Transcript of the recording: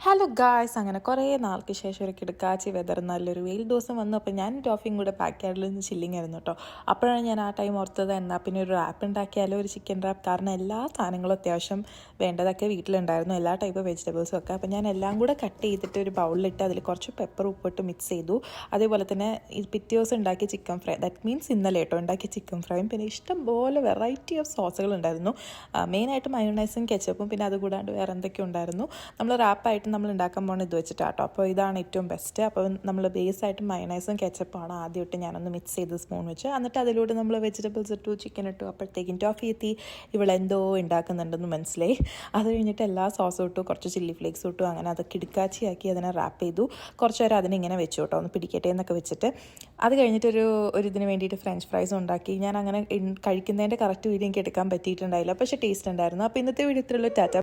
Hello guys, അങ്ങനെ കുറേ നാൾക്ക് ശേഷം ഒരു കിടക്കാച്ചി വെതർ നല്ലൊരു വെയിൽ ദിവസം വന്നു. അപ്പോൾ ഞാൻ ടോഫിയും കൂടെ പാക്ക് യാർഡിൽ നിന്ന് ചില്ലിങ് ആയിരുന്നു കേട്ടോ. അപ്പോഴാണ് ഞാൻ ആ ടൈം ഓർത്തത് എന്നാൽ പിന്നെ ഒരു റാപ്പ് ഉണ്ടാക്കിയാലോ, ഒരു ചിക്കൻ റാപ്പ്. കാരണം എല്ലാ സാധനങ്ങളും അത്യാവശ്യം വേണ്ടതൊക്കെ വീട്ടിലുണ്ടായിരുന്നു, എല്ലാ ടൈപ്പ് വെജിറ്റബിൾസും ഒക്കെ. അപ്പോൾ ഞാൻ എല്ലാം കൂടെ കട്ട് ചെയ്തിട്ട് ഒരു ബൗളിലിട്ട് അതിൽ കുറച്ച് പെപ്പർ ഉപ്പിട്ട് മിക്സ് ചെയ്തു. അതേപോലെ തന്നെ ഈ പിറ്റേ ദിവസം ഉണ്ടാക്കിയ ചിക്കൻ ഫ്രൈ, ദാറ്റ് മീൻസ് ഇന്നലെ കേട്ടോ ഉണ്ടാക്കിയ ചിക്കൻ ഫ്രൈയും, പിന്നെ ഇഷ്ടംപോലെ വെറൈറ്റി ഓഫ് സോസുകൾ ഉണ്ടായിരുന്നു. മെയിനായിട്ട് മയോണൈസും കെച്ചപ്പും, പിന്നെ അതുകൂടാണ്ട് വേറെ എന്തൊക്കെയോ ഉണ്ടായിരുന്നു. നമ്മൾ റാപ്പായിട്ട് നമ്മൾ ഉണ്ടാക്കാൻ പോകുന്നത് ഇത് വെച്ചിട്ടാട്ടോ. അപ്പോൾ ഇതാണ് ഏറ്റവും ബെസ്റ്റ്. അപ്പോൾ നമ്മൾ ബേസായിട്ട് മയണൈസും കെച്ചപ്പാണ് ആദ്യമായിട്ട് ഞാനൊന്ന് മിക്സ് ചെയ്ത് സ്പൂൺ വെച്ച്, എന്നിട്ട് അതിലൂടെ നമ്മൾ വെജിറ്റബിൾസ് ഇട്ടു, ചിക്കൻ ഇട്ടു. അപ്പോഴത്തേക്കും ടോഫി എത്തി. ഇവളെന്തോ ഉണ്ടാക്കുന്നുണ്ടെന്ന് മനസ്സിലായി. അത് കഴിഞ്ഞിട്ട് എല്ലാ സോസും ഇട്ടു, കുറച്ച് ചില്ലി ഫ്ലേക്സും ഇട്ടു. അങ്ങനെ അത് കിടുക്കാച്ചിയാക്കി അതിനെ റാപ്പ് ചെയ്തു. കുറച്ച് നേരം അതിനിങ്ങനെ വെച്ചു കേട്ടോ, ഒന്ന് പിടിക്കട്ടെ എന്നൊക്കെ വെച്ചിട്ട്. അത് കഴിഞ്ഞിട്ടൊരു ഇതിന് വേണ്ടിയിട്ട് ഫ്രഞ്ച് ഫ്രൈസും ഉണ്ടാക്കി. ഞാൻ അങ്ങനെ കഴിക്കുന്നതിൻ്റെ കറക്റ്റ് വീഡിയോ എനിക്ക് എടുക്കാൻ പറ്റിയിട്ടുണ്ടായില്ല, പക്ഷേ ടേസ്റ്റ് ഉണ്ടായിരുന്നു. അപ്പോൾ ഇന്നത്തെ വീഡിയോ ഇത്രയുള്ള ടാറ്റ.